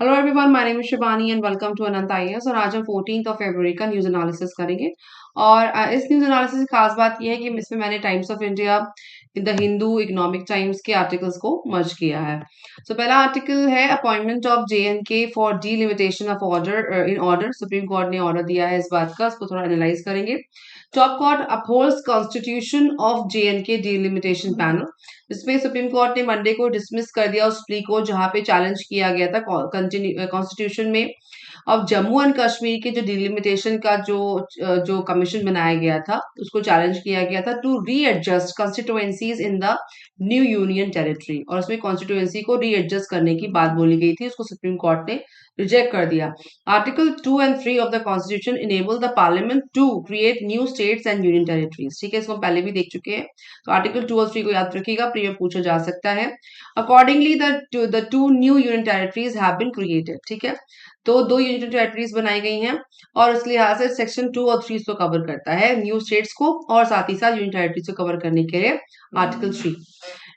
Hello everyone, my name is Shivani and welcome to Anant IAS. और आज हम 14th ऑफ फरवरी का न्यूज एनालिसिस करेंगे। और इस न्यूज एनालिसिस की खास बात यह है कि इसमें मैंने times of India, the Hindu, economic times के आर्टिकल्स को मर्ज किया है। पहला आर्टिकल है appointment of JNK for delimitation of order in order. Supreme court ने ऑर्डर दिया है इस बात का, उसको थोड़ा एनालाइज करेंगे। Top court upholds constitution of JNK delimitation panel. इसमें सुप्रीम कोर्ट ने मंडे को डिसमिस कर दिया उस प्ली को जहां पे चैलेंज किया गया था कॉन्स्टिट्यूशन में अब जम्मू एंड कश्मीर के जो डिलिमिटेशन का जो कमीशन बनाया गया था उसको चैलेंज किया गया था to readjust constituencies in the new union territory. और उसमें कॉन्स्टिट्युएंसी को रीएडजस्ट करने की बात बोली गई थी, उसको सुप्रीम कोर्ट ने रिजेक्ट कर दिया। Article 2 and 3 of the constitution enable the parliament to create new states and union territories. ठीक है, इसको हम पहले भी देख चुके हैं। तो आर्टिकल 2 और 3 को याद रखिएगा, प्री में पूछा जा सकता है। Accordingly the two new union territories have been created. ठीक है, तो दो यूनियन टेरिटरीज बनाई गई हैं और इस लिहाज से सेक्शन 2 और 3 को कवर करता है, न्यू स्टेट्स को और साथ ही साथ यूनियन टेरिटरीज को कवर करने के लिए article 3।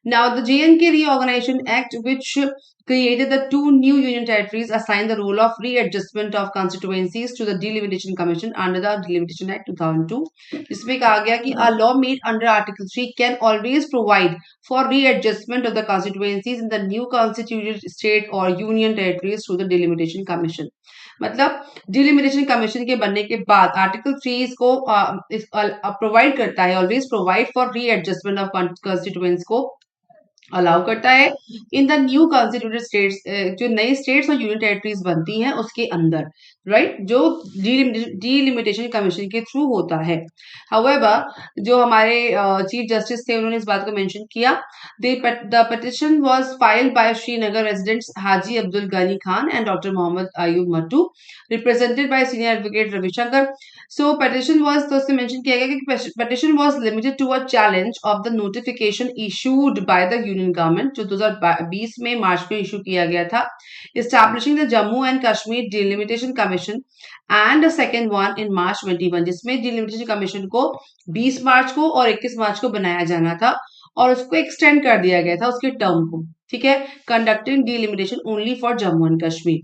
Now, the JNK Reorganization Act, which created the two new union territories, assigned the role of readjustment of constituencies to the Delimitation Commission under the Delimitation Act 2002. इसमें कहा गया कि a law made under Article 3 can always provide for readjustment of the constituencies in the new constituted state or union territories through the Delimitation Commission. मतलब delimitation commission के बनने के बाद article 3 इसको प्रोवाइड करता है, always provide for readjustment of constituents को allow करता है in the new constituted states, जो नए स्टेट्स और यूनियन टेरिटरीज बनती हैं उसके अंदर, राइट, जो डीलिमिटेशन कमीशन के थ्रू होता है। हाउएवर जो हमारे चीफ जस्टिस थे उन्होंने इस बात को मेंशन किया, the petition was filed by Srinagar residents Haji Abdul Gani Khan and doctor Mohammad Ayub Mattu, represented by senior advocate Ravishankar. So petition was, तो उसमें मेंशन किया गया कि petition was limited to a challenge of the notification issued by the union government, जो 2020 में मार्च में इशू किया गया था, establishing the Jammu and Kashmir delimitation commission and second one in March 21, जिसमें डिलिमिटेशन कमीशन को 20 मार्च को और 21 मार्च को बनाया जाना था और उसको एक्सटेंड कर दिया गया था उसके टर्म को। ठीक है, conducting delimitation only for Jammu and Kashmir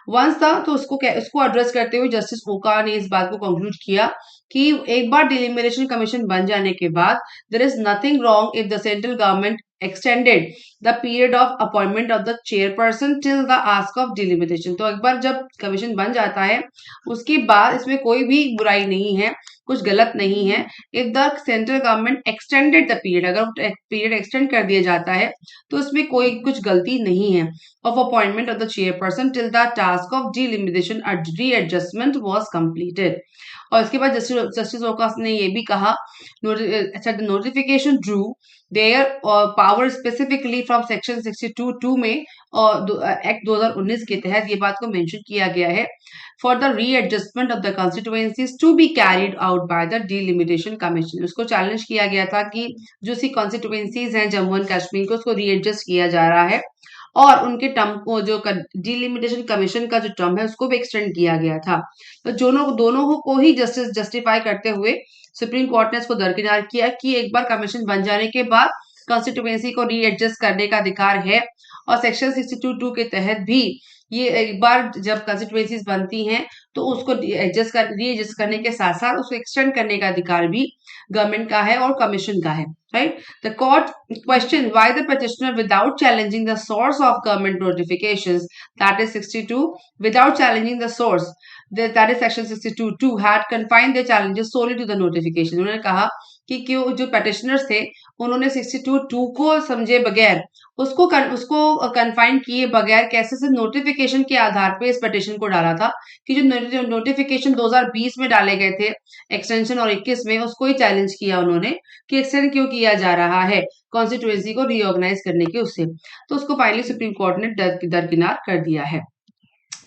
once था। तो उसको एड्रेस करते हुए जस्टिस ओका ने इस बात को कंक्लूड किया कि एक बार डिलिमिटेशन कमीशन बन जाने के बाद there is nothing wrong if the central government extended the period of appointment of the chairperson till the ask of delimitation। तो एक बार जब कमीशन बन जाता है उसके बाद इसमें कोई भी बुराई नहीं है, कुछ गलत नहीं है। If the central government extended the period, अगर पीरियड एक्सटेंड कर दिया जाता है तो इसमें कोई कुछ गलती नहीं है of appointment of the chairperson till the task of delimitation readjustment was completed. और इसके बाद जस्टिस ओकास ने ये भी कहा, notification Drew their power specifically from section 62(2) में और एक्ट 2019 के तहत ये बात को मेंशन किया गया है for the readjustment of the constituencies to be carried out by the delimitation commission. उसको चैलेंज किया गया था कि जो सी कॉन्स्टिट्यूएंसीज हैं जम्मू एंड कश्मीर को, उसको रीएडजस्ट किया जा रहा है और उनके टर्म को, जो डिलिमिटेशन कमीशन का जो टर्म है उसको भी एक्सटेंड किया गया था। तो दोनों को ही जस्टिफाई करते हुए सुप्रीम कोर्ट ने इसको दरकिनार किया कि एक बार कमीशन बन जाने के बाद कॉन्स्टिट्यूएंसी को रीएडजस्ट करने का अधिकार है और सेक्शन 62(2) के तहत भी ये एक बार जब कॉन्स्टिट्यूएंसीज बनती हैं तो उसको रीएडजस्ट करने के साथ साथ उसको एक्सटेंड करने का अधिकार भी गवर्नमेंट का है और कमीशन का है, right? The court questioned why the petitioner, without challenging the source of government notifications, that is 62, without challenging the source, that is section 62(2), had confined their challenges solely to the notification। उन्होंने कहा कि क्यों जो petitioners थे उन्होंने 62(2) को समझे बगैर उसको कन्फाइन किए बगैर कैसे से नोटिफिकेशन के आधार पे इस पिटिशन को डाला था कि जो नोटिफिकेशन 2020 में डाले गए थे एक्सटेंशन और 21 में, उसको ही चैलेंज किया उन्होंने कि एक्सटेंड क्यों किया जा रहा है कॉन्स्टिट्यूएंसी को रीऑर्गेनाइज करने के उससे। तो उसको फाइनली सुप्रीम कोर्ट ने दरकिनार कर दिया है।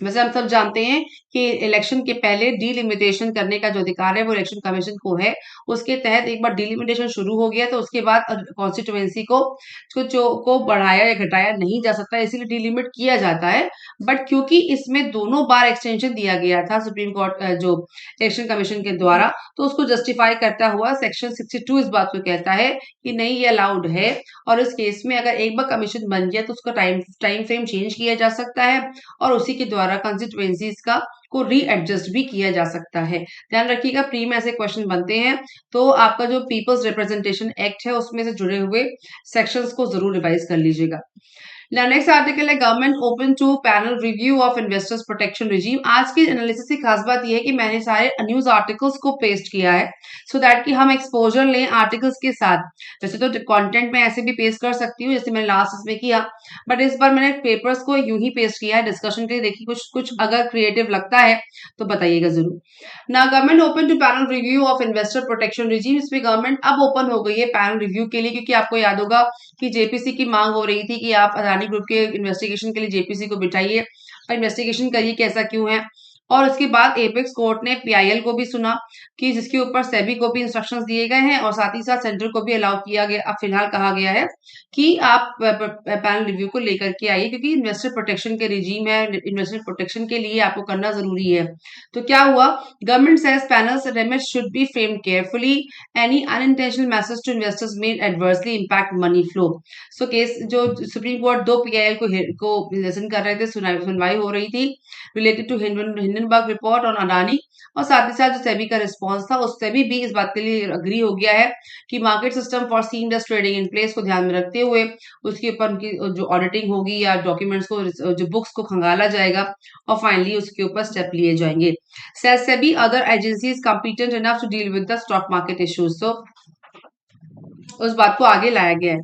वैसे हम सब जानते हैं कि इलेक्शन के पहले डीलिमिटेशन करने का जो अधिकार है वो इलेक्शन कमीशन को है। उसके तहत एक बार डीलिमिटेशन शुरू हो गया तो उसके बाद कॉन्स्टिट्यूएंसी को बढ़ाया या घटाया नहीं जा सकता, इसीलिए डीलिमिट किया जाता है। बट क्योंकि इसमें दोनों बार एक्सटेंशन दिया गया था सुप्रीम कोर्ट जो इलेक्शन कमीशन के द्वारा, तो उसको जस्टिफाई करता हुआ सेक्शन 62 इस बात को कहता है कि नहीं, ये अलाउड है। और इस केस में अगर एक बार कमीशन बन गया तो उसका टाइम फ्रेम चेंज किया जा सकता है और उसी के द्वारा कंस्टिट्यूएंसीज को रीएडजस्ट भी किया जा सकता है। ध्यान रखिएगा, प्री में ऐसे क्वेश्चन बनते हैं तो आपका जो पीपल्स रिप्रेजेंटेशन एक्ट है उसमें से जुड़े हुए सेक्शंस को जरूर रिवाइज कर लीजिएगा। Now, नेक्स्ट आर्टिकल है government open to panel review of investors protection regime. आज की एनालिसिस की खास बात यह है कि मैंने सारे न्यूज आर्टिकल्स को पेस्ट किया है सो दैट कि हम एक्सपोजर लें आर्टिकल्स के साथ। वैसे तो कंटेंट में ऐसे भी पेस्ट कर सकती हूँ जैसे मैंने लास्ट इसमें किया, बट इस बार मैंने पेपर्स को यूं ही पेस्ट किया है डिस्कशन के लिए। देखिए कुछ कुछ अगर क्रिएटिव लगता है तो बताइएगा जरूर। ना government open to panel review of investor protection regime, इसमें गवर्नमेंट अब ओपन हो गई है पैनल रिव्यू के लिए, क्योंकि आपको याद होगा कि जेपीसी की मांग हो रही थी कि आप अदानी ग्रुप के इन्वेस्टिगेशन के लिए जेपीसी को बिठाइए और इन्वेस्टिगेशन करिए कि ऐसा क्यों है। और उसके बाद एपेक्स कोर्ट ने पीआईएल को भी सुना कि जिसके ऊपर सेबी को भी इंस्ट्रक्शंस दिए गए हैं और साथ ही साथ सेंटर को भी अलाउ किया गया। अब फिलहाल कहा गया है कि आप पैनल रिव्यू को लेकर के आइए, क्योंकि इन्वेस्टर प्रोटेक्शन के रिजीम है, इन्वेस्टर प्रोटेक्शन के लिए आपको करना जरूरी है। तो क्या हुआ, government says panels remits should be framed carefully, any unintentional message to investors may adversely impact money flow. So case जो सुप्रीम कोर्ट दो पीआईएल को लिसन कर रहे थे, सुनवाई हो रही थी related to Hindenburg report on Adani, और साथ ही साथ जो सेबी का रिस्पॉन्स था उस सेबी भी इस बात के लिए अग्री हो गया है कि market system for seamless trading in place को ध्यान में रखते हुए उसके ऊपर उनकी जो ऑडिटिंग होगी या डॉक्यूमेंट्स को जो बुक्स को खंगाला जाएगा और फाइनली उसके ऊपर स्टेप लिए जाएंगे। SEBI other agencies competent enough to deal with the stock market issues, so उस बात को आगे लाया गया है।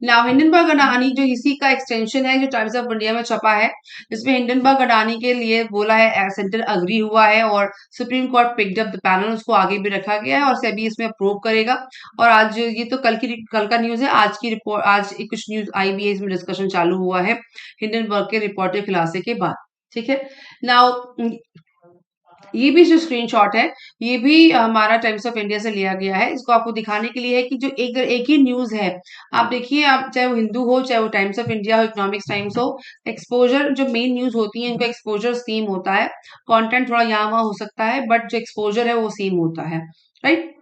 नाउ हिंडनबर्ग अडानी जो इसी का एक्सटेंशन है जो टाइम्स ऑफ इंडिया में छपा है, इसमें हिंडनबर्ग अडानी के लिए बोला है सेंटर अग्री हुआ है और supreme court picked up the panel, उसको आगे भी रखा गया है और सेबी इसमें अप्रूव करेगा। और आज ये तो कल का न्यूज है, आज की रिपोर्ट आज कुछ न्यूज आई भी है, इसमें डिस्कशन चालू हुआ है हिंडनबर्ग के रिपोर्ट के खुलासे के बाद। ठीक है, नाउ ये भी जो स्क्रीनशॉट है ये भी हमारा टाइम्स ऑफ इंडिया से लिया गया है। इसको आपको दिखाने के लिए है कि जो एक ही न्यूज है, आप देखिए, आप चाहे वो हिंदू हो, चाहे वो टाइम्स ऑफ इंडिया हो, इकोनॉमिक्स टाइम्स हो, एक्सपोजर जो मेन न्यूज होती है इनका एक्सपोजर सेम होता है। कंटेंट थोड़ा यहाँ वहां हो सकता है बट जो एक्सपोजर है वो सेम होता है, राइट।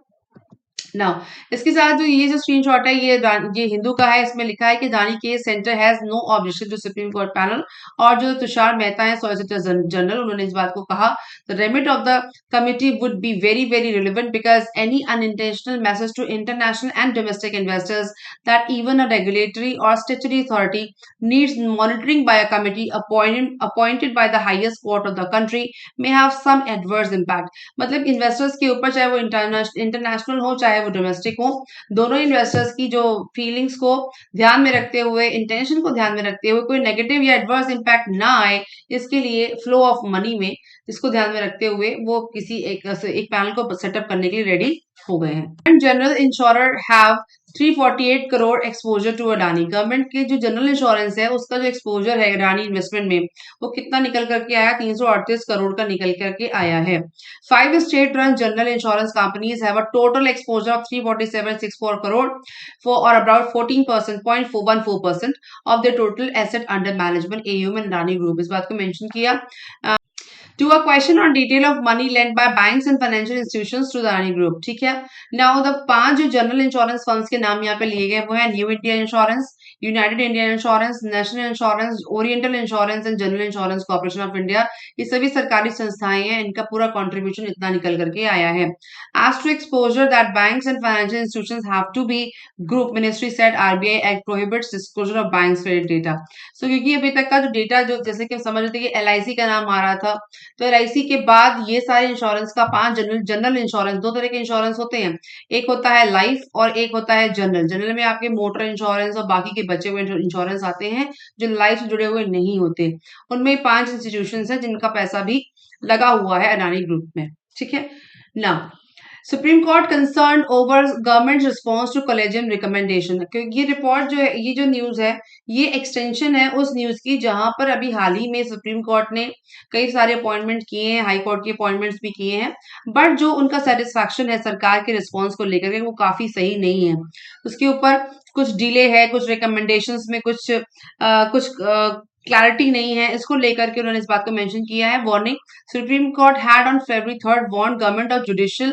नाउ इसके साथ जो ये जो स्क्रीनशॉट है ये हिंदू का है, इसमें लिखा है कि दानी case center has no objection to supreme court panel. और जो तुषार मेहता है सॉलिसिटर जनरल, उन्होंने इस बात को कहा the remit of the committee would be very very relevant because any unintentional message to international and domestic investors that even a regulatory और statutory authority needs monitoring by a committee appointed by the highest court of the country may have some adverse impact. मतलब investors के ऊपर, चाहे वो international हो चाहे वो domestic हो, दोनों इन्वेस्टर्स की जो फीलिंग्स को ध्यान में रखते हुए, इंटेंशन को ध्यान में रखते हुए कोई नेगेटिव या एडवर्स इम्पैक्ट ना आए, इसके लिए फ्लो ऑफ मनी में इसको ध्यान में रखते हुए वो किसी एक पैनल को सेटअप करने के लिए रेडी हो गए हैं। General insurer have 348 crore exposure to Adani. Government के जो जनरल इंश्योरेंस है उसका जो एक्सपोजर है अडानी इन्वेस्टमेंट में वो कितना निकल करके आया, 338 करोड़ का निकल करके आया है। 5 state run general insurance companies have a total exposure of 34764 crore for or about 14% 0.14% of the total asset under management AUM in Adani Group। इस बात को मेंशन किया। To a question on detail of money lent by banks and financial institutions to the Adani Group। ठीक है, now the 5 जो general insurance funds के नाम यहाँ पे लिए गए वो है new India insurance, United India insurance, national insurance, oriental insurance and general insurance corporation of India. ये सभी सरकारी संस्थाएं हैं, इनका पूरा कंट्रीब्यूशन इतना निकल करके आया है। As to exposure that banks and financial institutions have to be group, ministry said RBI Act prohibits disclosure of banks credit data। So क्योंकि अभी तक का जो डेटा जो जैसे कि हम समझ रहे थे कि एलआईसी का नाम आ रहा था, तो एलआईसी के बाद ये सारे इंश्योरेंस का 5 जनरल इंश्योरेंस, 2 तरह के इंश्योरेंस होते हैं, एक होता है लाइफ और एक होता है जनरल। जनरल में आपके मोटर इंश्योरेंस और बाकी के बचे हुए इंश्योरेंस आते हैं जो लाइफ से जुड़े हुए नहीं होते। उनमें 5 इंस्टीट्यूशन है जिनका पैसा भी लगा हुआ है अडानी ग्रुप में। ठीक है ना, Supreme Court concern over government response to collegium recommendation, क्योंकि ये रिपोर्ट जो है, ये जो न्यूज है, ये एक्सटेंशन है उस न्यूज की जहां पर अभी हाल ही में सुप्रीम कोर्ट ने कई सारे अपॉइंटमेंट किए हैं, हाई कोर्ट के अपॉइंटमेंट्स भी किए हैं, बट जो उनका सेटिस्फैक्शन है सरकार के रिस्पॉन्स को लेकर के वो काफी सही नहीं है। उसके ऊपर कुछ डिले है, कुछ रिकमेंडेशंस में कुछ क्लैरिटी नहीं है, इसको लेकर के उन्होंने इस बात को मेंशन किया है। Warning, supreme court had on February 3 warned government of judicial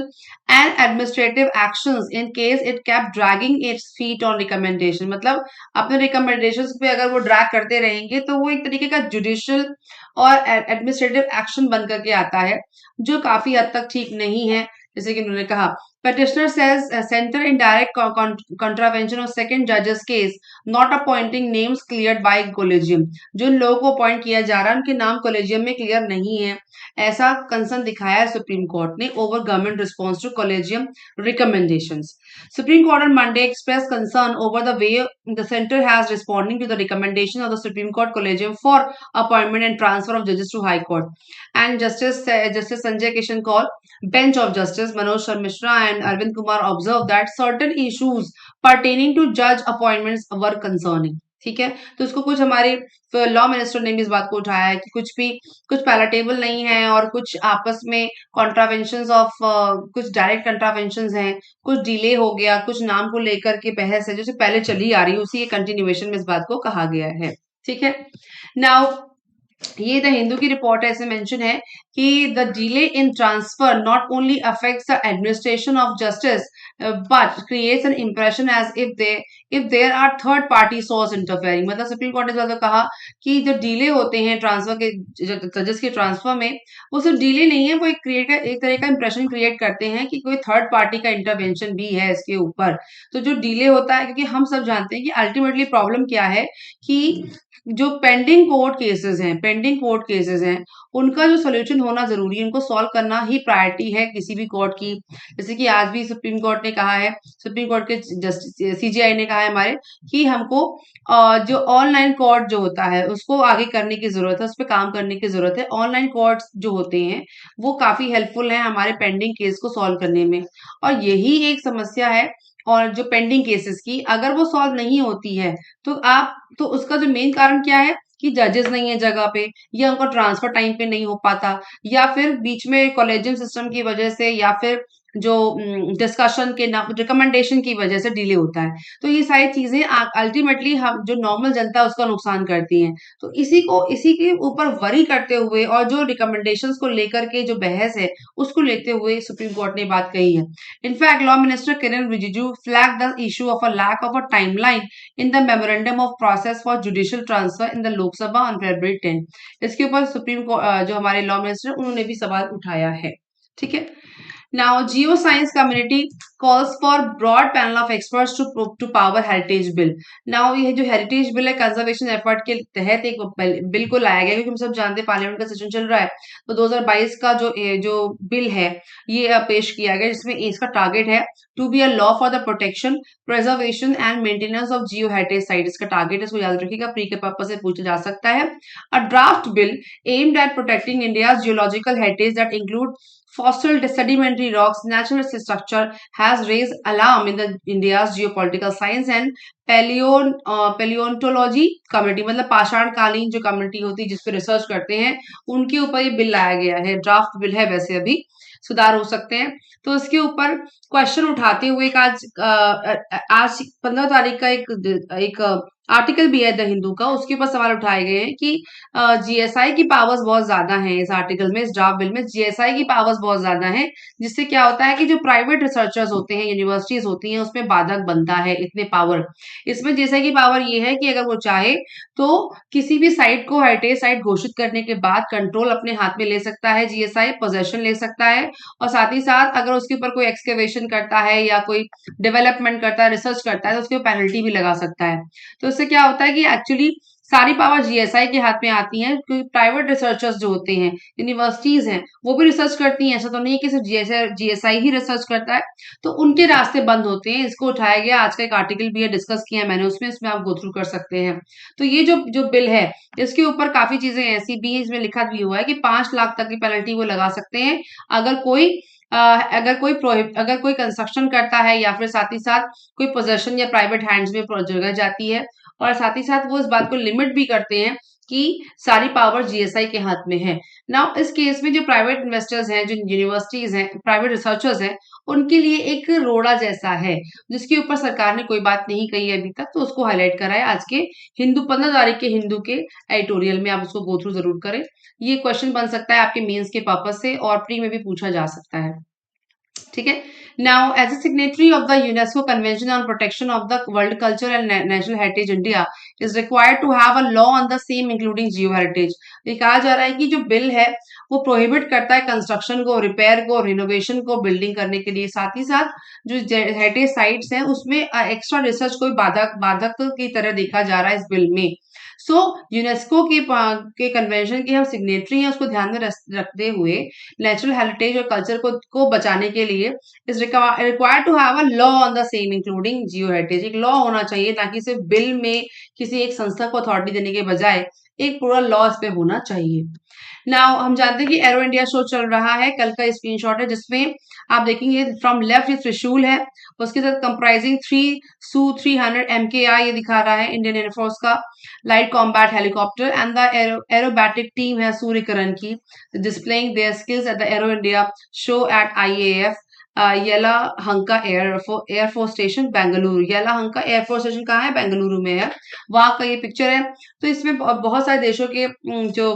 and administrative actions in case it kept dragging its feet on recommendation। मतलब अपने recommendations पे अगर वो ड्रैग करते रहेंगे तो वो एक तरीके का जुडिशियल और एडमिनिस्ट्रेटिव एक्शन बन करके आता है, जो काफी हद तक ठीक नहीं है। जैसे कि उन्होंने कहा, petitioner says center in direct contravention of second judge's case not appointing names cleared by collegium। जो लोगों को अपॉइंट किया जा रहा है उनके नाम कॉलेजियम में क्लियर नहीं है, ऐसा कंसर्न दिखाया है सुप्रीम कोर्ट ने over government response to collegium recommendations। Supreme Court on Monday expressed concern over the way the center has responding to the recommendation of the Supreme Court Collegium for appointment and transfer of judges to High Court। And Justice Sanjay Kishan Kaul, bench of Justice Manoj Mishra and Arvind Kumar observed that certain issues pertaining to judge appointments were concerning। ठीक है, तो उसको कुछ हमारे law minister ने भी इस बात को उठाया है कि कुछ पैलेटेबल नहीं है और कुछ आपस में कॉन्ट्रावेंशन ऑफ कुछ डायरेक्ट कंट्रावेंशन हैं, कुछ डिले हो गया, कुछ नाम को लेकर के बहस है जो पहले चली आ रही है, उसी के कंटिन्यूएशन में इस बात को कहा गया है। ठीक है, नाउ ये द हिंदू की रिपोर्ट ऐसे मेंशन है कि the delay in transfer not only affects the administration of justice but creates an impression as if there are third party source interfering. मतलब सुप्रीम कोर्ट ने ज्यादा कहा कि जो डिले होते हैं ट्रांसफर के, जजेस के ट्रांसफर में, वो सिर्फ डिले नहीं है, वो एक तरह का इंप्रेशन क्रिएट करते हैं कि कोई थर्ड पार्टी का इंटरवेंशन भी है इसके ऊपर। तो जो डिले होता है, क्योंकि हम सब जानते हैं कि अल्टीमेटली प्रॉब्लम क्या है कि जो पेंडिंग कोर्ट केसेस हैं, उनका जो सोल्यूशन होना जरूरी है, उनको सॉल्व करना ही प्रायोरिटी है किसी भी कोर्ट की। जैसे कि आज भी सुप्रीम कोर्ट ने कहा है, सुप्रीम कोर्ट के जस्टिस सीजेआई ने कहा है हमारे कि हमको जो ऑनलाइन कोर्ट जो होता है उसको आगे करने की जरूरत है, उस पर काम करने की जरूरत है। ऑनलाइन कोर्ट जो होते हैं वो काफी हेल्पफुल है हमारे पेंडिंग केस को सॉल्व करने में, और यही एक समस्या है। और जो पेंडिंग केसेस की अगर वो सॉल्व नहीं होती है तो उसका जो मेन कारण क्या है कि जजेस नहीं है जगह पे, या उनका ट्रांसफर टाइम पे नहीं हो पाता, या फिर बीच में कॉलेजियम सिस्टम की वजह से, या फिर जो डिस्कशन के रिकमेंडेशन की वजह से डिले होता है। तो ये सारी चीजें अल्टीमेटली हम जो नॉर्मल जनता है उसका नुकसान करती हैं। तो इसी के ऊपर वरी करते हुए और जो रिकमेंडेशंस को लेकर के जो बहस है उसको लेते हुए सुप्रीम कोर्ट ने बात कही है। In fact law minister Kiran Rijiju flag the issue of a lack of a timeline in the memorandum of process for judicial transfer in the Lok Sabha on February 10। इसके ऊपर जो हमारे लॉ मिनिस्टर उन्होंने भी सवाल उठाया है। ठीक है, now geoscience community calls for broad panel of experts to power heritage bill। now ये जो हेरिटेज बिल है कंजर्वेशन एफर्ट के तहत एक बिल को लाया गया, क्योंकि हम सब जानते हैं पार्लियामेंट का सेशन चल रहा है। तो 2022 का जो बिल है ये पेश किया गया, जिसमें इसका टारगेट है to be a law for the protection, preservation and maintenance of geo heritage site. इसका टारगेट है, इसको याद रखिएगा, प्री के पर्पज से पूछा जा सकता है। A draft bill aimed at protecting India's geological heritage that include fossil sedimentary rocks, natural structure has raised alarm in the India's geopolitical science and paleontology community। मतलब पाषाण कालीन जो कम्युनिटी होती है जिसपे रिसर्च करते हैं, उनके ऊपर ये बिल लाया गया है। ड्राफ्ट बिल है, वैसे अभी सुधार हो सकते हैं। तो इसके ऊपर क्वेश्चन उठाते हुए आज 15 तारीख का एक आर्टिकल भी है द हिंदू का, उसके ऊपर सवाल उठाए गए हैं कि जीएसआई की पावर्स बहुत ज्यादा हैं इस आर्टिकल में, इस ड्राफ्ट बिल में जीएसआई की पावर्स बहुत ज्यादा हैं, जिससे क्या होता है कि जो प्राइवेट रिसर्चर्स होते हैं, यूनिवर्सिटीज होती हैं, उसमें बाधक बनता है इतने पावर। इसमें जीएसआई की पावर ये है कि अगर वो चाहे तो किसी भी साइट को हेरिटेज साइट घोषित करने के बाद कंट्रोल अपने हाथ में ले सकता है, जीएसआई पोजेशन ले सकता है, और साथ ही साथ अगर उसके ऊपर कोई एक्सकेवेशन करता है या कोई डेवलपमेंट करता है, रिसर्च करता है, तो उसके पेनल्टी भी लगा सकता है। तो इससे क्या होता है कि एक्चुअली सारी पावर जीएसआई के हाथ में आती है, क्योंकि प्राइवेट रिसर्चर्स जो होते हैं, यूनिवर्सिटीज हैं, वो भी रिसर्च करती हैं। ऐसा तो नहीं है कि सिर्फ जीएसआई ही रिसर्च करता है, तो उनके रास्ते बंद होते हैं। इसको उठाया गया, आज का एक आर्टिकल भी है, डिस्कस किया मैंने उसमें आप गो थ्रू कर सकते हैं। तो ये जो बिल है, इसके ऊपर काफी चीजें ऐसी भी है, इसमें लिखा भी हुआ है कि 5 लाख तक की पेनल्टी वो लगा सकते हैं अगर कोई अगर कोई कंस्ट्रक्शन करता है या फिर साथ ही साथ कोई पोजेशन या प्राइवेट हैंड्स में जगह जाती है, और साथ ही साथ वो इस बात को लिमिट भी करते हैं कि सारी पावर जीएसआई के हाथ में है। नाउ इस केस में जो प्राइवेट इन्वेस्टर्स हैं, जो यूनिवर्सिटीज हैं, प्राइवेट रिसर्चर्स हैं, उनके लिए एक रोड़ा जैसा है, जिसके ऊपर सरकार ने कोई बात नहीं कही है अभी तक, तो उसको हाईलाइट करा है आज के हिंदू 15 तारीख के हिंदू के एडिटोरियल में। आप उसको गो थ्रू जरूर करें। ये क्वेश्चन बन सकता है आपके मेंस के पर्पस से, और प्री में भी पूछा जा सकता है। ठीक है। Now as a signatory of the UNESCO convention on protection of the world culture and national heritage, India is required to have a law on the same including geo heritage. ये कहा जा रहा है कि जो बिल है वो prohibit करता है कंस्ट्रक्शन को, रिपेयर को, रिनोवेशन को, बिल्डिंग करने के लिए। साथ ही साथ जो हेरिटेज साइट्स हैं उसमें एक्स्ट्रा रिसर्च कोई बाधक की तरह देखा जा रहा है इस बिल में। सो यूनेस्को के कन्वेंशन के हम सिग्नेटरी हैं, उसको ध्यान में रखते हुए नेचुरल हेरिटेज और कल्चर को बचाने के लिए is required to have a law on the same including geo heritage. एक लॉ होना चाहिए, ताकि सिर्फ बिल में किसी एक संस्था को अथॉरिटी देने के बजाय एक पूरा लॉ इस पे होना चाहिए। नाउ हम जानते हैं कि एरो इंडिया शो चल रहा है, कल का स्क्रीनशॉट है जिसमें आप देखेंगे फ्रॉम लेफ्ट ये त्रिशूल है, उसके साथ कंप्राइजिंग 3 Su-300 MKI ये दिखा रहा है इंडियन एयरफोर्स का light combat helicopter, and the aerobatic team है सूर्यकिरण की, displaying their skills at the arrow India show at IAF Yelahanka air force station Bengaluru. Yelahanka air force station कहाँ है? बेंगलुरु में है, वहां का ये पिक्चर है। तो इसमें बहुत सारे देशों के जो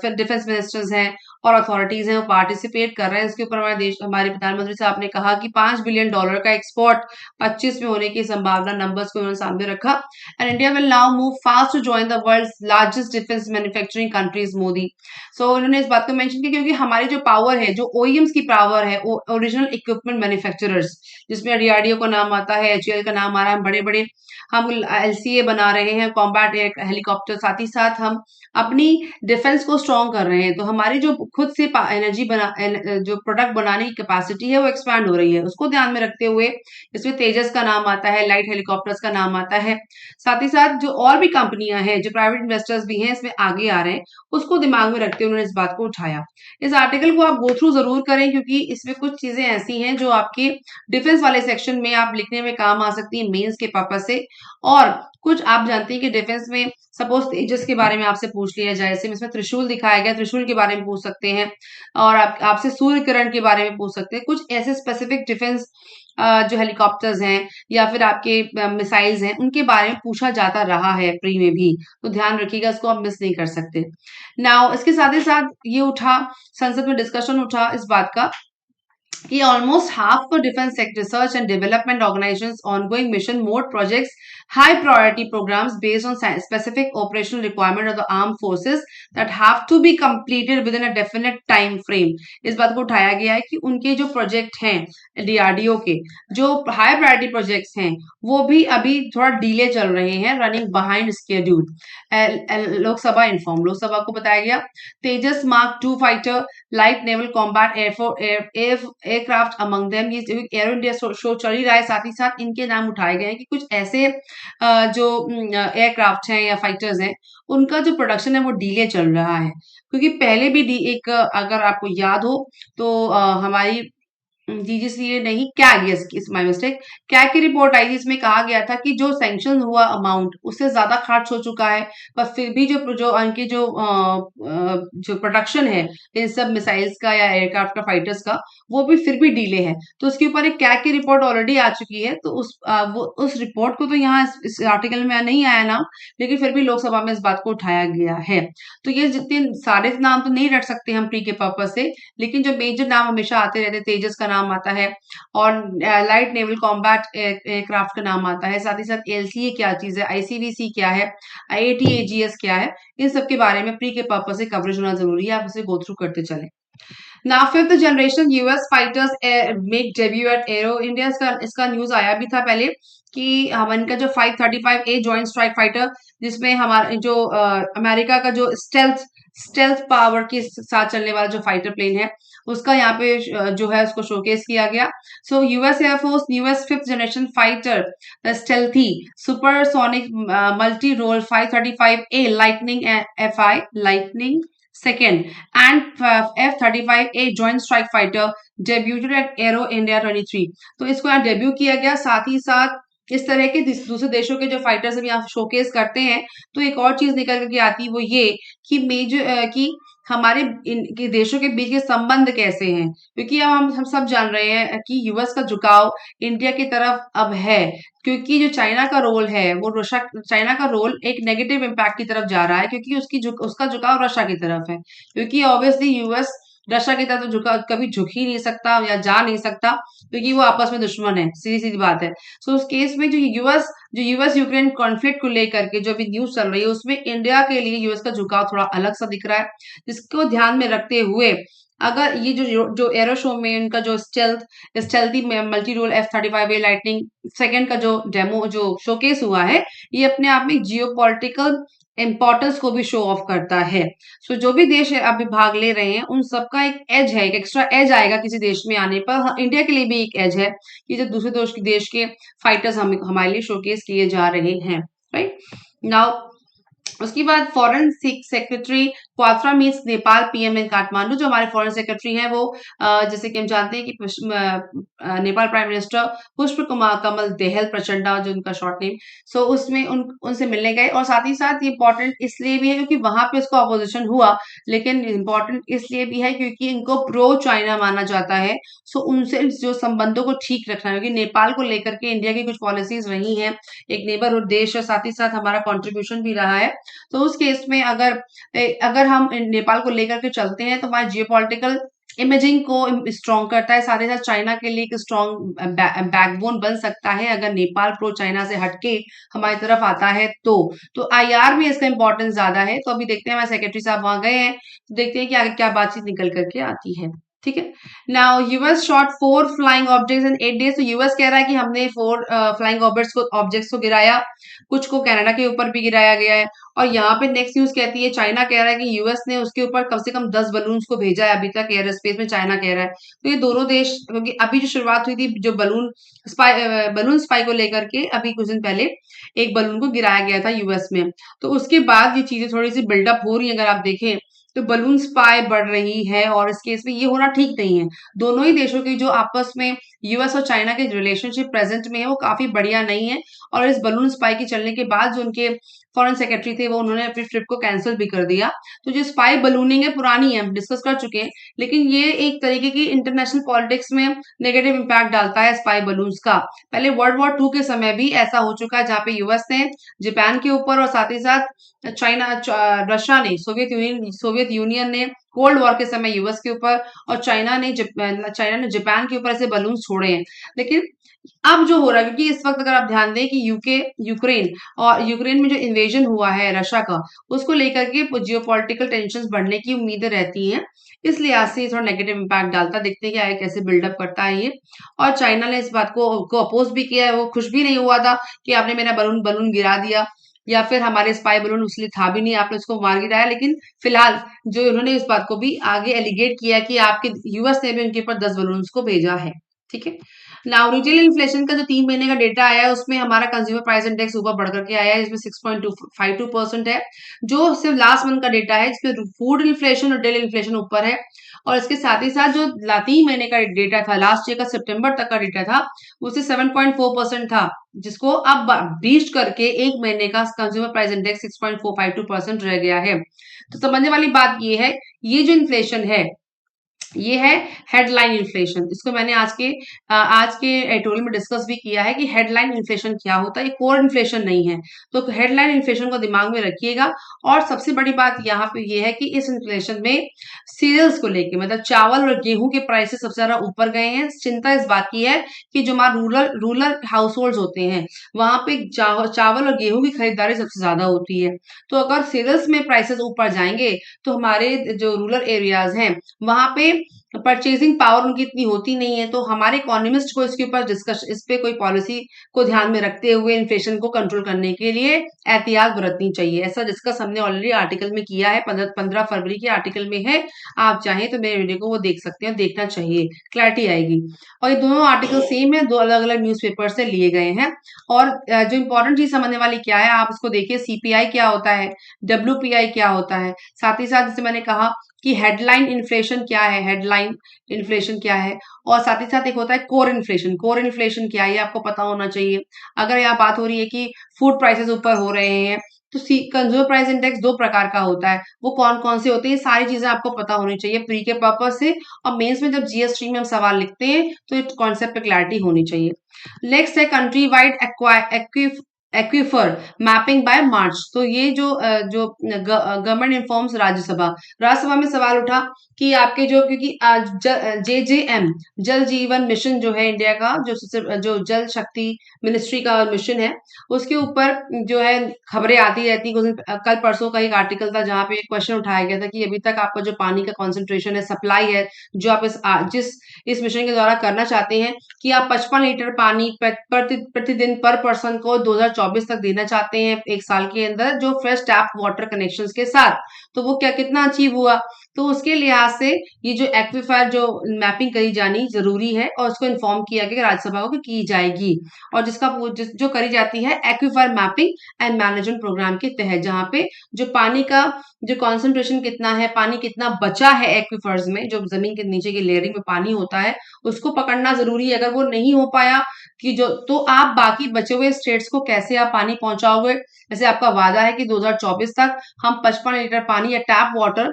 डिफेंस मिनिस्टर्स हैं और अथॉरिटीज हैं वो पार्टिसिपेट कर रहे हैं। इसके ऊपर हमारे प्रधानमंत्री साहब ने कहा कि $5 बिलियन का एक्सपोर्ट 25 में होने की संभावना, नंबर्स को उन्होंने सामने रखा। And India will now move fast to join the world's largest defence manufacturing countries, Modi. So उन्होंने इस बात को मेंशन किया क्योंकि हमारी जो पावर है, जो ओईएम्स की पावर है, ओरिजिनल इक्विपमेंट मैन्युफैक्चरर्स, जिसमें डीआरडीओ का नाम आता है, एचएएल का नाम आ रहा है, बड़े बड़े हम एलसीए बना रहे हैं, कॉम्बैट हेलीकॉप्टर, साथ ही साथ हम अपनी डिफेंस को स्ट्रॉन्ग कर रहे हैं। तो हमारी जो खुद से जो प्रोडक्ट बनाने की कैपेसिटी है वो एक्सपैंड हो रही है। उसको ध्यान में रखते हुए इसमें तेजस का नाम आता है, लाइट हेलीकॉप्टर्स का नाम आता है। साथ ही साथ जो और भी कंपनियां हैं, जो प्राइवेट इन्वेस्टर्स भी हैं इसमें आगे आ रहे हैं, उसको दिमाग में रखते हुए उन्होंने इस बात को उठाया। इस आर्टिकल को आप गो थ्रू जरूर करें, क्योंकि इसमें कुछ चीजें ऐसी हैं जो आपके डिफेंस वाले सेक्शन में आप लिखने में काम आ सकती है मेंस के पर्पज से। और कुछ आप जानते हैं कि डिफेंस में सपोज तेजस के बारे में आपसे पूछ लिया जाए, जैसे इसमें त्रिशूल दिखाया गया, त्रिशूल के बारे में पूछ सकते हैं, और आपसे सूर्य किरण के बारे में पूछ सकते हैं। कुछ ऐसे स्पेसिफिक डिफेंस जो हेलीकॉप्टर्स हैं या फिर आपके मिसाइल्स हैं, उनके बारे में पूछा जाता रहा है प्री में भी, तो ध्यान रखिएगा, इसको आप मिस नहीं कर सकते। नाउ इसके साथ ही साथ ये उठा, संसद में डिस्कशन उठा इस बात का कि almost half of defense sector research and development organizations ongoing mission mode projects, high priority programs based on specific operational requirement of the armed forces that have to be completed within a definite time frame। इस बात को उठाया गया है कि उनके जो project हैं डीआरडीओ के, जो हाई प्रायोरिटी प्रोजेक्ट्स हैं, वो भी अभी थोड़ा डिले चल रहे हैं, रनिंग बिहाइंड स्केड्यूल। लोकसभा को बताया गया तेजस Mark 2 fighter, light naval combat aircraft among them, ये एरो इंडिया शो चल ही रहा है, साथ ही साथ इनके नाम उठाए गए हैं कि कुछ ऐसे जो एयरक्राफ्ट हैं या फाइटर्स हैं, उनका जो प्रोडक्शन है वो डिले चल रहा है। क्योंकि पहले भी अगर आपको याद हो तो हमारी जीजीसीए नहीं, CAG, yes it's my mistake, CAG की रिपोर्ट आई थी, इसमें कहा गया था कि जो सैंक्शन हुआ अमाउंट उससे ज्यादा खर्च हो चुका है, पर फिर भी जो उनकी जो प्रोडक्शन है इन सब मिसाइल्स का या एयरक्राफ्ट का, फाइटर्स का, वो भी फिर भी डिले है। तो उसके ऊपर एक कैग की रिपोर्ट ऑलरेडी आ चुकी है, तो उस रिपोर्ट को तो यहाँ इस आर्टिकल में नहीं आया नाम, लेकिन फिर भी लोकसभा में इस बात को उठाया गया है। तो ये जितने सारे नाम तो नहीं रख सकते हम प्री के पर्पज से, लेकिन जो मेजर नाम हमेशा आते रहते, तेजस का नाम आता है, और लाइट नेवल कॉम्बैट एयरक्राफ्ट का नाम आता है, साथ ही साथ एलसीए क्या चीज है, आईसीवीसी क्या है, आईएटीएजीएस क्या है, इन सब के बारे में प्री के पर्पज से कवरेज होना जरूरी है। आप उसे गो थ्रू करते चले। Now fifth generation US fighters make debut at Aero India, इसका न्यूज आया भी था पहले कि हम इनका जो 535A जॉइंट स्ट्राइक फाइटर, जिसमें हमारे जो अमेरिका का जो स्टेल्थ पावर के साथ चलने वाला जो फाइटर प्लेन है, उसका यहाँ पे जो है उसको शोकेस किया गया। So US air force US fifth generation fighter stealthy supersonic multi role 535A lightning एफआई lightning Second, and F-35A Joint Strike Fighter debuted at Aero India 23। तो इसको यहाँ डेब्यू किया गया, साथ ही साथ इस तरह के दूसरे देशों के जो फाइटर्स हम यहाँ शोकेस करते हैं। तो एक और चीज निकल करके आती है वो ये कि मेजर कि हमारे इनके देशों के बीच के संबंध कैसे हैं, क्योंकि अब हम सब जान रहे हैं कि यूएस का झुकाव इंडिया की तरफ अब है, क्योंकि जो चाइना का रोल है वो रशिया, चाइना का रोल एक नेगेटिव इम्पैक्ट की तरफ जा रहा है, क्योंकि उसका झुकाव रशिया की तरफ है, क्योंकि ऑब्वियसली यूएस रशिया की तरफ तो कभी झुक ही नहीं सकता या जा नहीं सकता, क्योंकि वो आपस में दुश्मन है, सीधी सीधी बात है। सो उस केस में जो यूएस यूक्रेन कॉन्फ्लिक्ट को लेकर के जो अभी न्यूज चल रही है उसमें इंडिया के लिए यूएस का झुकाव थोड़ा अलग सा दिख रहा है, जिसको ध्यान में रखते हुए अगर ये जो एरो शो में उनका जो stealthy multi role F-35A lightning second का जो डेमो जो शोकेस हुआ है, ये अपने आप में जियो पॉलिटिकल इम्पोर्टेंस को भी शो ऑफ करता है। सो जो भी देश अभी भाग ले रहे हैं उन सबका एक एज है, एक एक्स्ट्रा एज आएगा किसी देश में आने पर। हाँ, इंडिया के लिए भी एक एज है कि जो दूसरे देश के फाइटर्स हमारे लिए शोकेस किए जा रहे हैं, राइट नाउ। उसके बाद foreign secretary Kwatra meets Nepal PM in Kathmandu. जो हमारे फॉरेन सेक्रेटरी हैं वो जैसे कि हम जानते हैं कि नेपाल प्राइम मिनिस्टर पुष्प कुमार कमल देहल प्रचंडा, जो उनका शॉर्ट नेम, सो उसमें उनसे मिलने गए। और साथ ही साथ ये इम्पोर्टेंट इसलिए भी है क्योंकि वहां पे उसका अपोजिशन हुआ, लेकिन इम्पोर्टेंट इसलिए भी है क्योंकि इनको प्रो चाइना माना जाता है। सो उनसे जो संबंधों को ठीक रखना, क्योंकि नेपाल को लेकर के इंडिया की कुछ पॉलिसीज रही हैं, एक नेबरहुड देश है, साथ ही साथ हमारा कंट्रीब्यूशन भी रहा है। तो उस केस में अगर हम नेपाल को लेकर के चलते हैं तो हमारे जियोपॉलिटिकल इमेजिंग को स्ट्रॉन्ग करता है, साथ ही साथ चाइना के लिए एक स्ट्रॉन्ग बैकबोन बन सकता है अगर नेपाल प्रो चाइना से हटके हमारी तरफ आता है। तो आईआर में इसका इंपॉर्टेंस ज्यादा है। तो अभी देखते हैं, हमारे सेक्रेटरी साहब वहां गए हैं, तो देखते हैं कि आगे क्या बातचीत निकल करके आती है। ठीक है, now US shot 4 flying objects in 8 days. तो यूएस कह रहा है कि हमने 4 फ्लाइंग ऑब्जेक्ट्स को गिराया, कुछ को कनाडा के ऊपर भी गिराया गया है। और यहाँ पे नेक्स्ट न्यूज कहती है, चाइना कह रहा है कि यूएस ने उसके ऊपर कम से कम 10 बलून्स को भेजा है अभी तक एयर स्पेस में, चाइना कह रहा है। तो ये दोनों देश, क्योंकि अभी जो शुरुआत हुई थी जो बलून स्पाई को लेकर के, अभी कुछ दिन पहले एक बलून को गिराया गया था यूएस में। तो उसके बाद ये चीजें थोड़ी सी बिल्डअप हो रही है। अगर आप देखें तो बलून स्पाई बढ़ रही है, और इस केस में ये होना ठीक नहीं है। दोनों ही देशों की जो आपस में यूएस और चाइना के रिलेशनशिप प्रेजेंट में है वो काफी बढ़िया नहीं है। और इस बलून स्पाई के चलने के बाद जो उनके फॉरेन सेक्रेटरी थे वो उन्होंने अपनी ट्रिप को कैंसिल भी कर दिया। तो जो स्पाई बलूनिंग है पुरानी है, हम डिस्कस कर चुके हैं, लेकिन ये एक तरीके की इंटरनेशनल पॉलिटिक्स में नेगेटिव इम्पैक्ट डालता है स्पाई बलून्स का। पहले वर्ल्ड वॉर 2 के समय भी ऐसा हो चुका है, जहाँ पे यूएस ने जापान के ऊपर और साथ ही साथ रशिया ने, सोवियत यूनियन ने कोल्ड वॉर के समय यूएस के ऊपर, और चाइना ने जापान के ऊपर ऐसे बलून छोड़े हैं। लेकिन अब जो हो रहा है, क्योंकि इस वक्त अगर आप ध्यान दें कि यूक्रेन में जो इन्वेजन हुआ है रशिया का, उसको लेकर के जियोपॉलिटिकल टेंशंस बढ़ने की उम्मीदें रहती हैं। इस लिहाज से थोड़ा नेगेटिव इम्पैक्ट डालता है। देखते हैं कि आगे कैसे बिल्डअप करता है ये। और चाइना ने इस बात को अपोज भी किया है, वो खुश भी नहीं हुआ था कि आपने मेरा बलून बलून गिरा दिया, या फिर हमारे स्पाई बलून उसलिए था भी नहीं, आपने उसको मार गिराया। लेकिन फिलहाल जो उन्होंने इस बात को भी आगे एलिगेट किया कि आपके यूएस ने भी उनके ऊपर 10 बलून को भेजा है। ठीक है, नाउ रिटेल इन्फ्लेशन का जो 3 महीने का डेटा आया है उसमें हमारा कंज्यूमर प्राइस इंडेक्स ऊपर बढ़ करके आया है, इसमें 6.52% है, जो सिर्फ लास्ट मंथ का डेटा है, जिसमें फूड इन्फ्लेशन और रिटेल इन्फ्लेशन ऊपर है। और इसके साथ ही साथ जो 3 महीने का डेटा था, लास्ट ईयर का सितंबर तक का डेटा था, उससे 7.4% था, जिसको अब बीस्ट करके 1 महीने का कंज्यूमर प्राइस इंडेक्स 6.452% रह गया है। तो समझने वाली बात ये है, ये जो इन्फ्लेशन है ये है हेडलाइन इन्फ्लेशन। इसको मैंने आज के एडिटोरियल में डिस्कस भी किया है कि हेडलाइन इन्फ्लेशन क्या होता है, ये कोर इन्फ्लेशन नहीं है। तो हेडलाइन इन्फ्लेशन को दिमाग में रखिएगा। और सबसे बड़ी बात यहाँ पे ये है कि इस इन्फ्लेशन में सीरियल्स को लेके, मतलब चावल और गेहूं के प्राइसेस सबसे ज्यादा ऊपर गए हैं। चिंता इस बात की है कि जो हमारे रूरल हाउस होते हैं वहां पे चावल और गेहूं की खरीदारी सबसे ज्यादा होती है। तो अगर सीरियल्स में प्राइसेस ऊपर जाएंगे तो हमारे जो रूरल एरियाज हैं वहां पे परचेजिंग पावर उनकी इतनी होती नहीं है, तो हमारे इकोनॉमिस्ट को इसके ऊपर डिस्कस इस पे कोई पॉलिसी को ध्यान में रखते हुए इन्फ्लेशन को कंट्रोल करने के लिए एहतियात बरतनी चाहिए। ऐसा डिस्कस हमने ऑलरेडी आर्टिकल में किया है, 15 फरवरी के आर्टिकल में है। आप चाहें तो मेरे वीडियो को वो देख सकते हैं, देखना चाहिए, क्लैरिटी आएगी। और ये दोनों आर्टिकल सेम है, दो अलग अलग न्यूज़पेपर से लिए गए हैं। और जो इंपॉर्टेंट चीज समझने वाली क्या है, आप इसको देखिए, सीपीआई क्या होता है, डब्ल्यूपीआई क्या होता है, साथ ही साथ जैसे मैंने कहा कि हेडलाइन इन्फ्लेशन क्या है, हेडलाइन इन्फ्लेशन क्या है, और साथ ही साथ एक होता है कोर इन्फ्लेशन। कोर इन्फ्लेशन क्या है, ये आपको पता होना चाहिए। अगर यहाँ बात हो रही है कि फूड प्राइसेस ऊपर हो रहे हैं, तो कंज्यूमर प्राइस इंडेक्स दो प्रकार का होता है, वो कौन कौन से होते हैं, ये सारी चीजें आपको पता होनी चाहिए प्री के पर्पज से। और मेंस में जब जीएसटी में हम सवाल लिखते हैं तो इस कॉन्सेप्ट पे क्लैरिटी होनी चाहिए। नेक्स्ट है country wide aquifer mapping by March. तो ये जो गवर्नमेंट इन्फॉर्म्स राज्यसभा में सवाल उठा कि आपके जो, क्योंकि जेजेएम जल जीवन मिशन जो है इंडिया का, जो जल शक्ति मिनिस्ट्री का मिशन है, उसके ऊपर जो है खबरें आती रहती। कल परसों का एक आर्टिकल था जहां पे एक क्वेश्चन उठाया गया था कि अभी तक आपका जो पानी का कॉन्सेंट्रेशन है, सप्लाई है, जो आप जिस इस मिशन के द्वारा करना चाहते हैं कि आप 55 लीटर पानी प्रतिदिन पर पर्सन को 2024 तक देना चाहते हैं, एक साल के अंदर, जो फ्रेश टैप वाटर कनेक्शंस के साथ। तो वो क्या कितना अचीव हुआ, तो उसके लिहाज से ये जो एक्विफायर जो मैपिंग करी जानी जरूरी है, और उसको इन्फॉर्म किया गया राज्यसभा को कि की जाएगी। और जो करी जाती है एक्विफायर मैपिंग एंड मैनेजमेंट प्रोग्राम के तहत, जहाँ पे जो पानी का जो कॉन्सेंट्रेशन कितना है, पानी कितना बचा है एक्विफर्स में, जो जमीन के नीचे की लेयरिंग में पानी होता है, उसको पकड़ना जरूरी है। अगर वो नहीं हो पाया कि जो, तो आप बाकी बचे हुए स्टेट्स को कैसे आप पानी पहुंचाओगे। जैसे आपका वादा है कि 2024 तक हम 55 लीटर पानी या टैप वाटर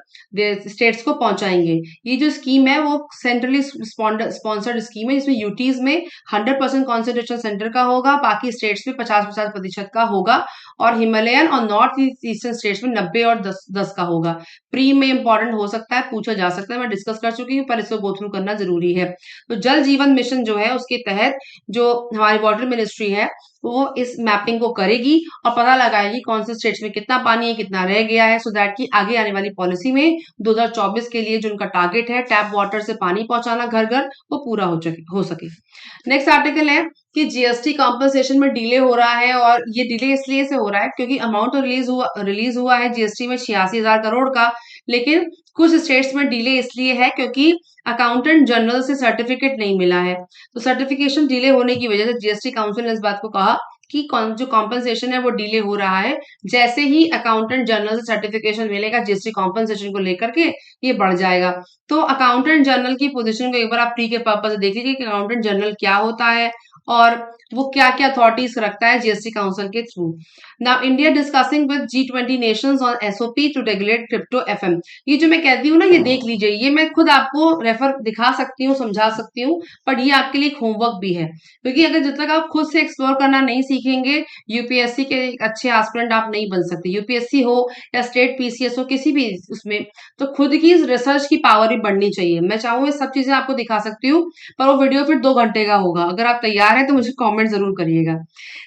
स्टेट्स को पहुंचाएंगे। ये जो स्कीम है वो सेंट्रली स्पॉन्सर्ड स्कीम है, जिसमें यूटीज में 100% कॉन्सेंट्रेशन सेंटर का होगा, बाकी स्टेट्स में 50-50% का होगा, और हिमालयन और नॉर्थ ईस्टर्न स्टेट्स में 90 और 10-10 का होगा। प्री में इंपॉर्टेंट हो सकता है, पूछा जा सकता है, मैं डिस्कस कर चुकी हूँ, पर इसको गो थ्रू करना जरूरी है। तो जल जीवन मिशन जो है उसके तहत जो हमारी वाटर मिनिस्ट्री है वो इस मैपिंग को करेगी और पता लगाएगी कौन से स्टेट्स में कितना पानी है, कितना रह गया है, सो दैट कि आगे आने वाली पॉलिसी में 2024 के लिए जो उनका टारगेट है टैप वाटर से पानी पहुंचाना घर घर, वो पूरा हो सके। नेक्स्ट आर्टिकल है कि जीएसटी कॉम्पनसेशन में डिले हो रहा है, और ये डिले इसलिए से हो रहा है क्योंकि अमाउंट तो रिलीज हुआ है जीएसटी में 86,000 करोड़ का, लेकिन कुछ स्टेट्स में डिले इसलिए है क्योंकि अकाउंटेंट जनरल से सर्टिफिकेट नहीं मिला है। तो सर्टिफिकेशन डिले होने की वजह से जीएसटी काउंसिल ने इस बात को कहा कि जो कॉम्पनसेशन है वो डिले हो रहा है। जैसे ही अकाउंटेंट जनरल से सर्टिफिकेशन मिलेगा जीएसटी कॉम्पनसेशन को लेकर के, ये बढ़ जाएगा। तो अकाउंटेंट जनरल की पोजीशन को एक बार आप प्री के पर्पज से देख लीजिए कि अकाउंटेंट जनरल क्या होता है और वो क्या क्या अथॉरिटीज रखता है जीएसटी काउंसिल के थ्रू। Now India discussing with G20 nations on SOP to regulate crypto FM. ये जो मैं कहती हूँ ना, ये देख लीजिए, ये मैं खुद आपको रेफर दिखा सकती हूँ, समझा सकती हूँ, बट ये आपके लिए एक होमवर्क भी है, क्योंकि अगर जब तक आप खुद से एक्सप्लोर करना नहीं सीखेंगे, यूपीएससी के एक अच्छे एस्पिरेंट आप नहीं बन सकते। यूपीएससी हो या स्टेट पीसीएस हो, किसी भी उसमें तो खुद की रिसर्च की पावर ही बढ़नी चाहिए। मैं चाहूँ ये सब चीजें आपको दिखा सकती हूँ, पर वो वीडियो फिर 2 घंटे का होगा। अगर आप तैयार हैं तो मुझे कमेंट जरूर करिएगा।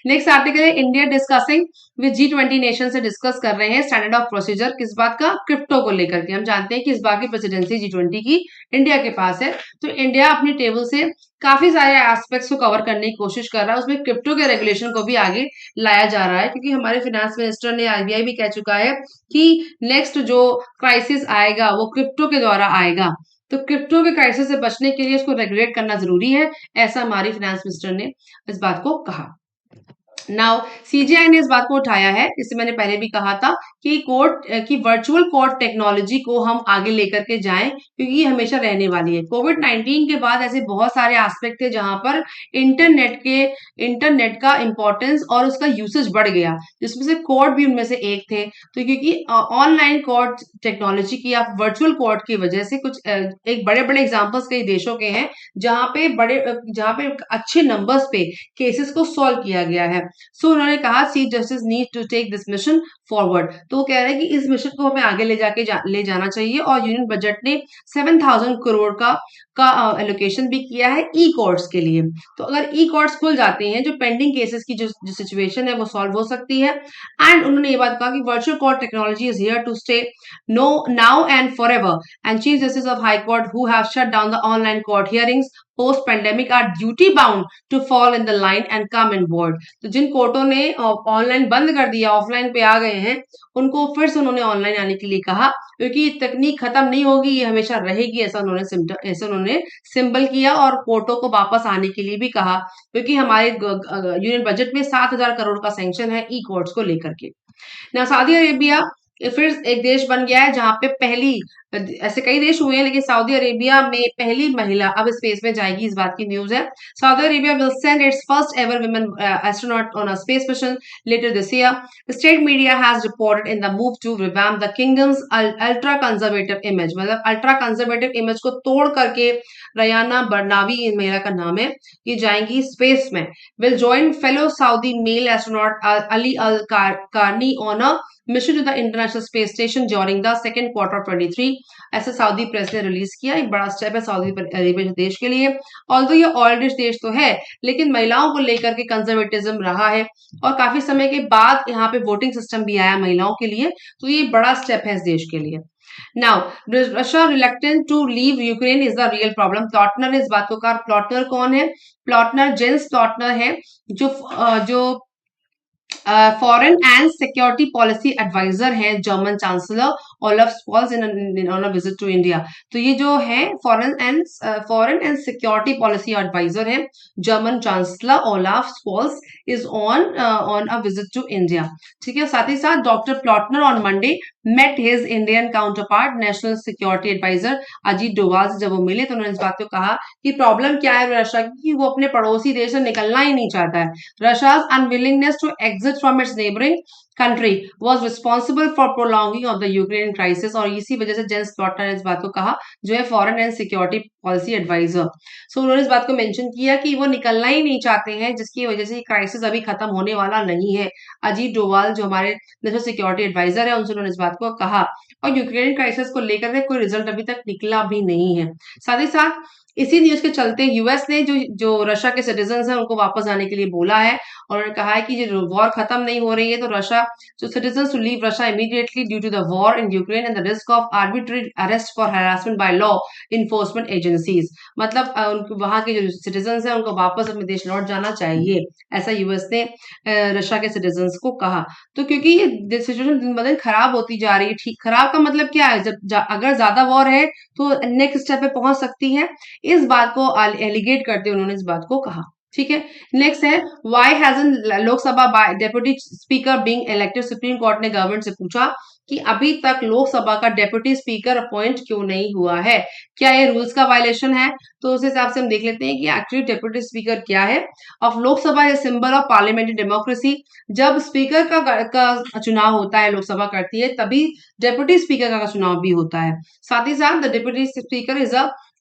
नेक्स्ट आर्टिकल है India discussing with G20 nation से डिस्कस कर रहे हैं स्टैंडर्ड ऑफ प्रोसीजर, किस बात का, क्रिप्टो को लेकर के। हम जानते हैं कि इस बार की प्रेसिडेंसी G20 की इंडिया के पास है, तो इंडिया अपनी टेबल से काफी सारे एस्पेक्ट्स को कवर करने की कोशिश कर रहा है, उसमें क्रिप्टो के रेगुलेशन को भी आगे लाया जा रहा है, क्योंकि हमारे फाइनेंस मिनिस्टर ने, आरबीआई भी कह चुका है कि नेक्स्ट जो क्राइसिस आएगा वो क्रिप्टो के द्वारा आएगा। तो क्रिप्टो के क्राइसिस से बचने के लिए उसको रेगुलेट करना जरूरी है, ऐसा हमारी फाइनेंस मिनिस्टर ने इस बात को कहा। नाउ सीजीआई ने इस बात को उठाया है, जिसे मैंने पहले भी कहा था कि कोर्ट की वर्चुअल कोर्ट टेक्नोलॉजी को हम आगे लेकर के जाएं, क्योंकि ये हमेशा रहने वाली है। कोविड-19 के बाद ऐसे बहुत सारे एस्पेक्ट थे जहां पर इंटरनेट का इंपॉर्टेंस और उसका यूसेज बढ़ गया, जिसमें से कोर्ट भी उनमें से एक थे। तो क्योंकि ऑनलाइन कोर्ट टेक्नोलॉजी की या वर्चुअल कोर्ट की वजह से कुछ एक बड़े बड़े एग्जाम्पल्स कई देशों के हैं जहां पे अच्छे नंबर्स पे केसेस को सॉल्व किया गया है। सो उन्होंने कहा chief justice need to take this mission forward. तो वो कह रहे हैं कि इस मिशन को हमें आगे ले जाना चाहिए और यूनियन बजट ने 7,000 करोड़ का एलोकेशन भी किया है ई कोर्ट्स के लिए। तो अगर ई कोर्ट्स खुल जाते हैं, जो पेंडिंग केसेस की जो सिचुएशन है वो सॉल्व हो सकती है। एंड उन्होंने ये बात कहा कि virtual court technology is here to stay no now and forever and chief justice of high court who have shut down the online court hearings post pandemic are duty bound to fall in the line and come in board. तो जिन कोर्टों ने online बंद कर दिया, offline पे आ गए हैं, उनको फिर से उन्होंने ऑनलाइन आने के लिए कहा, क्योंकि ये तकनीक खत्म नहीं होगी, ये हमेशा रहेगी, ऐसा उन्होंने सिंबल किया और कोर्टों को वापस आने के लिए भी कहा, क्योंकि हमारे यूनियन बजट में 7,000 करोड़ का सैंक्शन है ई कोर्ट्स को लेकर के। ना सऊदी अरेबिया फिर एक देश बन गया है जहां पे पहली, ऐसे कई देश हुए हैं लेकिन सऊदी अरेबिया में पहली महिला अब स्पेस में जाएगी, इस बात की न्यूज है। Saudi Arabia will send its first ever women astronaut on a space mission later this year. State media has reported in the move to revamp the kingdom's ultra conservative image, मतलब ultra conservative image को तोड़ करके रयाना बरनावी इन महिला का नाम है, ये जाएंगी स्पेस में। Will join fellow Saudi male astronaut Ali Al Qarni on a mission to the International Space Station during the second quarter of 23। ऐसे सऊदी प्रेस ने रिलीज किया। एक बड़ा स्टेप है सऊदी अरेबिया देश के लिए। ऑल्दो ये ऑयल रिच देश तो है, लेकिन महिलाओं को लेकर के कंजर्वेटिज्म रहा है और काफी समय के बाद यहाँ पे वोटिंग सिस्टम भी आया महिलाओं के लिए, तो ये बड़ा स्टेप है इस देश के लिए। Now Russia reluctant to leave Ukraine is the real problem. Plattner ने इस बात को कहा। प्लॉटनर कौन है? प्लॉटनर जेंस प्लॉटनर है, जो foreign and security policy adviser हैं German chancellor Olaf Scholz on a visit to India. तो ये जो है foreign and security policy adviser हैं German chancellor Olaf Scholz is on a visit to India. ठीक है, साथ ही साथ doctor Plötner on Monday met his Indian counterpart national security adviser Ajit Doval से। जब वो मिले तो उन्होंने इस बात को कहा कि प्रॉब्लम क्या है रशिया की, वो अपने पड़ोसी देश से निकलना ही नहीं चाहता है। रशिया's unwillingness to exit from its neighboring country was responsible for prolonging of the Ukraine crisis। और इसी वजह से जेंस प्लॉटनर ने इस बात को कहा, जो है foreign and security policy adviser. So उन्होंने इस बात को मेंशन किया कि वो निकलना ही नहीं चाहते हैं, जिसकी वजह से क्राइसिस अभी खत्म होने वाला नहीं है। अजीत डोवाल जो हमारे नेशनल सिक्योरिटी एडवाइजर है, उनसे उन्होंने इस बात को कहा। और यूक्रेन क्राइसिस को लेकर के कोई रिजल्ट अभी तक निकला भी नहीं है। साथ ही साथ इसी न्यूज के चलते यूएस ने जो रशिया के सिटीजन हैं उनको वापस आने के लिए बोला है और उन्होंने कहा है कि जो वॉर खत्म नहीं हो रही है तो रशिया जो citizen to leave Russia immediately due to the war in Ukraine and the risk of arbitrary arrest for harassment by law enforcement agencies. मतलब वहां के जो सिटीजन हैं उनको वापस अपने देश लौट जाना चाहिए, ऐसा यूएस ने रशिया के सिटीजन को कहा। तो क्योंकि ये सिचुएशन दिन ब दिन खराब होती जा रही है। ठीक, खराब का मतलब क्या है? अगर ज्यादा वॉर है तो नेक्स्ट स्टेप पे पहुंच सकती है, इस बात को एलिगेट करते उन्होंने इस बात को कहा। ठीक है, नेक्स्ट है why hasn't Lok Sabha deputy speaker being elected. Supreme court ने गवर्नमेंट से पूछा कि अभी तक लोकसभा का डेप्यूटी स्पीकर अपॉइंट क्यों नहीं हुआ है, क्या ये रूल्स का वायलेशन है? तो उस हिसाब से हम देख लेते हैं कि एक्चुअली डेप्यूटी स्पीकर क्या है। Of Lok Sabha is symbol of parliamentary democracy. जब स्पीकर का चुनाव होता है, लोकसभा करती है, तभी डेप्यूटी स्पीकर का चुनाव भी होता है। साथ ही साथ the deputy speaker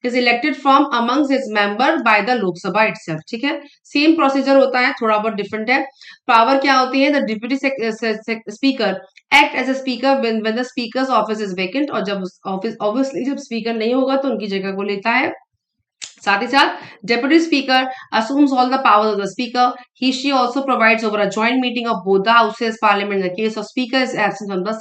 is elected from amongst its member by the Lok Sabha itself। ठीक है, सेम प्रोसीजर होता है, थोड़ा बहुत डिफरेंट है। पावर क्या होती है? The deputy speaker act as a speaker when the speaker's office is vacant। और जब ऑफिस ऑब्वियसली जब स्पीकर नहीं होगा तो उनकी जगह को लेता है। साथ ही साथ deputy speaker assumes all the powers of the speaker। He she also provides over a joint meeting of both the houses parliament in the case of speaker is absent from the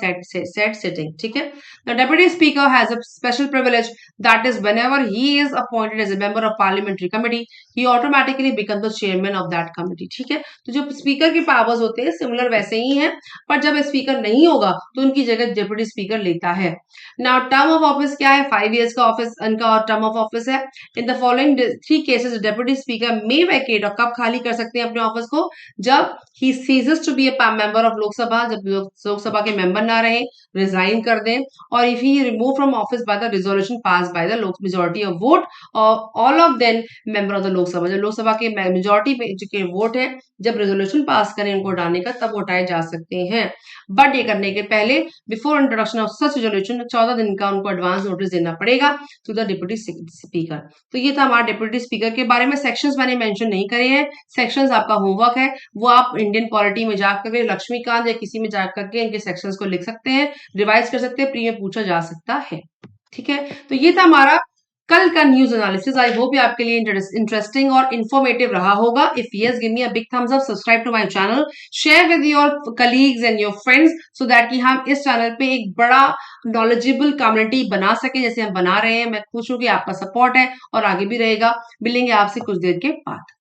said sitting। ठीक है, the deputy speaker has a special privilege that is whenever he is appointed as a member of parliamentary committee he automatically becomes the chairman of that committee। ठीक है, तो जो speaker की powers होते हैं similar वैसे ही हैं, पर जब स्पीकर नहीं होगा तो उनकी जगह डेप्यूटी स्पीकर लेता है। नाउ टर्म ऑफ ऑफिस क्या है? 5 years का ऑफिस इनका और टर्म ऑफ ऑफिस है। In the following 3 cases deputy speaker may vacate, और कब खाली कर सकते हैं अपने ऑफिस को? जब he ceases to be a member of Lok Sabha, जब लोकसभा के मेंबर ना रहे, रिजाइन कर दें। और if he remove from office by the resolution pass by the majority of vote all of then member of the Lok Sabha. जब लोकसभा के मेजोरिटी पे जो वोट है, जब रेजोल्यूशन पास करें उनको हटाने का, तब हटाए जा सकते हैं। बट ये करने के पहले before introduction of such resolution 14 दिन का उनको एडवांस नोटिस देना पड़ेगा टू द डिप्यूटी स्पीकर। तो ये था हमारा डिप्टी स्पीकर के बारे में। सेक्शंस मैंने मेंशन नहीं करे हैं, सेक्शंस आपका होमवर्क है, वो आप इंडियन पॉलिटी में जाकर के लक्ष्मीकांत या किसी में जाकर के इनके सेक्शंस को लिख सकते हैं, रिवाइज कर सकते हैं, प्री में पूछा जा सकता है। ठीक है, तो ये था हमारा कल का न्यूज एनालिसिस। आई होप ये आपके लिए इंटरेस्टिंग और इन्फॉर्मेटिव रहा होगा। If yes, give me a big thumbs up, subscribe to my channel, share with your colleagues and your friends so that कि हम इस चैनल पे एक बड़ा नॉलेजेबल कम्युनिटी बना सके, जैसे हम बना रहे हैं। मैं खुश हूं कि आपका सपोर्ट है और आगे भी रहेगा। मिलेंगे आपसे कुछ देर के बाद।